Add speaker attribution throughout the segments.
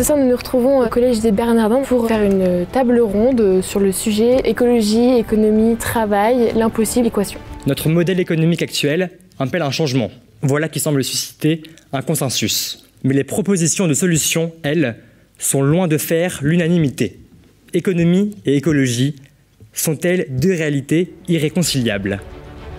Speaker 1: Ce soir, nous nous retrouvons au Collège des Bernardins pour faire une table ronde sur le sujet écologie, économie, travail, l'impossible équation.
Speaker 2: Notre modèle économique actuel appelle un changement. Voilà qui semble susciter un consensus. Mais les propositions de solutions, elles, sont loin de faire l'unanimité. Économie et écologie sont-elles deux réalités irréconciliables ?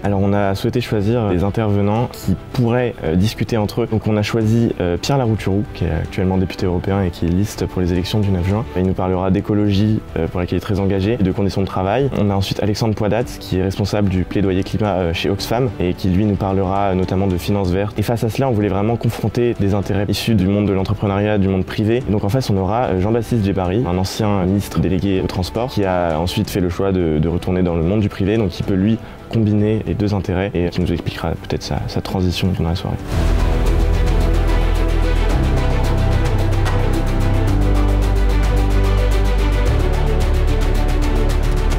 Speaker 3: Alors on a souhaité choisir des intervenants qui pourraient discuter entre eux. Donc on a choisi Pierre Larouturou, qui est actuellement député européen et qui est liste pour les élections du 9 juin. Il nous parlera d'écologie, pour laquelle il est très engagé, et de conditions de travail. On a ensuite Alexandre Poidat, qui est responsable du plaidoyer climat chez Oxfam, et qui lui nous parlera notamment de finances vertes. Et face à cela, on voulait vraiment confronter des intérêts issus du monde de l'entrepreneuriat, du monde privé. Et donc en face, on aura Jean-Baptiste Djebbari, un ancien ministre délégué au transport, qui a ensuite fait le choix de retourner dans le monde du privé, donc qui peut lui combiner les deux intérêts et qui nous expliquera peut-être sa transition pendant la soirée.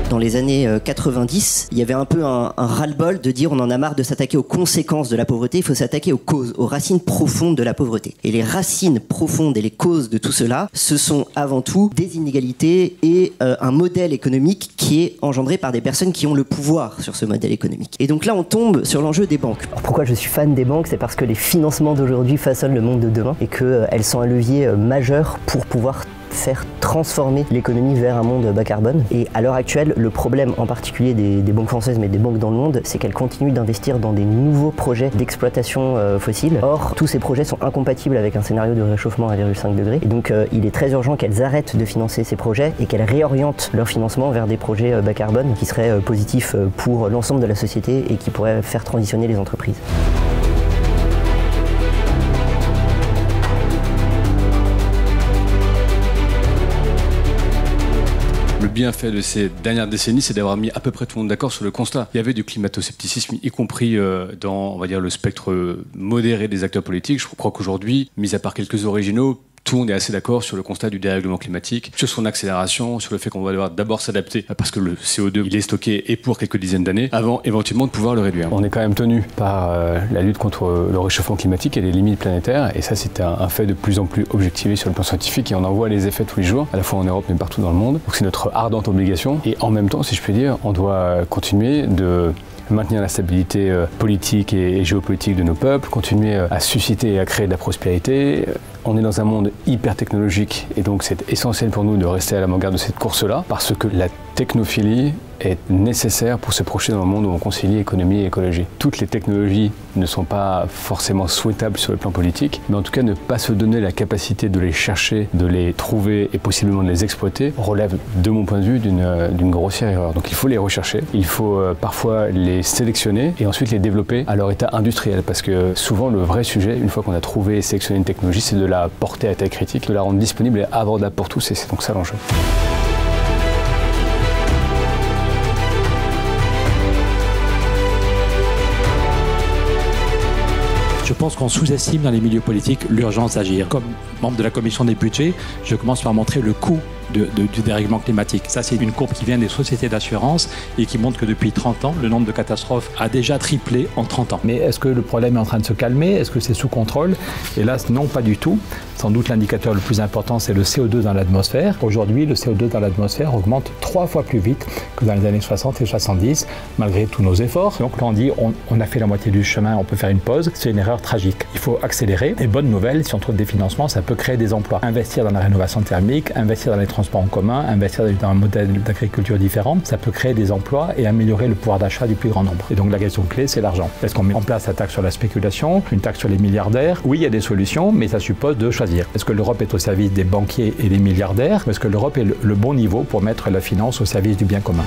Speaker 4: Dans les années 90, il y avait un peu un ras-le-bol de dire on en a marre de s'attaquer aux conséquences de la pauvreté, il faut s'attaquer aux causes, aux racines profondes de la pauvreté. Et les racines profondes et les causes de tout cela, ce sont avant tout des inégalités et un modèle économique qui est engendré par des personnes qui ont le pouvoir sur ce modèle économique. Et donc là, on tombe sur l'enjeu des banques.
Speaker 5: Alors pourquoi je suis fan des banques ? C'est parce que les financements d'aujourd'hui façonnent le monde de demain et qu'elles sont un levier majeur pour pouvoir faire transformer l'économie vers un monde bas carbone. Et à l'heure actuelle, le problème en particulier des banques françaises, mais des banques dans le monde, c'est qu'elles continuent d'investir dans des nouveaux projets d'exploitation fossile. Or, tous ces projets sont incompatibles avec un scénario de réchauffement à 1,5 degré. Et donc, il est très urgent qu'elles arrêtent de financer ces projets et qu'elles réorientent leur financement vers des projets bas carbone qui seraient positifs pour l'ensemble de la société et qui pourraient faire transitionner les entreprises.
Speaker 6: Le bienfait de ces dernières décennies, c'est d'avoir mis à peu près tout le monde d'accord sur le constat. Il y avait du climato-scepticisme, y compris dans, on va dire, le spectre modéré des acteurs politiques. Je crois qu'aujourd'hui, mis à part quelques originaux, tout le monde est assez d'accord sur le constat du dérèglement climatique, sur son accélération, sur le fait qu'on va devoir d'abord s'adapter parce que le CO2 il est stocké et pour quelques dizaines d'années avant éventuellement de pouvoir le réduire.
Speaker 7: On est quand même tenu par la lutte contre le réchauffement climatique et les limites planétaires et ça c'est un fait de plus en plus objectivé sur le plan scientifique et on en voit les effets tous les jours, à la fois en Europe mais partout dans le monde. Donc c'est notre ardente obligation et en même temps, si je puis dire, on doit continuer de maintenir la stabilité politique et géopolitique de nos peuples, continuer à susciter et à créer de la prospérité. On est dans un monde hyper technologique et donc c'est essentiel pour nous de rester à l'avant-garde de cette course-là parce que la technophilie est nécessaire pour se projeter dans le monde où on concilie économie et écologie. Toutes les technologies ne sont pas forcément souhaitables sur le plan politique, mais en tout cas ne pas se donner la capacité de les chercher, de les trouver et possiblement de les exploiter relève de mon point de vue d'une grossière erreur. Donc il faut les rechercher, il faut parfois les sélectionner et ensuite les développer à leur état industriel parce que souvent le vrai sujet, une fois qu'on a trouvé et sélectionné une technologie, c'est de la porter à taille critique, de la rendre disponible et abordable pour tous et c'est donc ça l'enjeu.
Speaker 8: Je pense qu'on sous-estime dans les milieux politiques l'urgence d'agir. Comme membre de la commission des budgets, je commence par montrer le coût du dérèglement climatique. Ça, c'est une courbe qui vient des sociétés d'assurance et qui montre que depuis 30 ans, le nombre de catastrophes a déjà triplé en 30 ans.
Speaker 9: Mais est-ce que le problème est en train de se calmer ? Est-ce que c'est sous contrôle ? Hélas, non, pas du tout. Sans doute l'indicateur le plus important, c'est le CO2 dans l'atmosphère. Aujourd'hui, le CO2 dans l'atmosphère augmente 3 fois plus vite que dans les années 60 et 70, malgré tous nos efforts. Donc là, on dit, on a fait la moitié du chemin, on peut faire une pause. C'est une erreur tragique. Il faut accélérer. Et bonne nouvelle, si on trouve des financements, ça peut créer des emplois. Investir dans la rénovation thermique, investir dans les transports en commun, investir dans un modèle d'agriculture différent, ça peut créer des emplois et améliorer le pouvoir d'achat du plus grand nombre. Et donc la question clé, c'est l'argent. Est-ce qu'on met en place la taxe sur la spéculation, une taxe sur les milliardaires ? Oui, il y a des solutions, mais ça suppose de choisir. Est-ce que l'Europe est au service des banquiers et des milliardaires ? Ou est-ce que l'Europe est le bon niveau pour mettre la finance au service du bien commun ?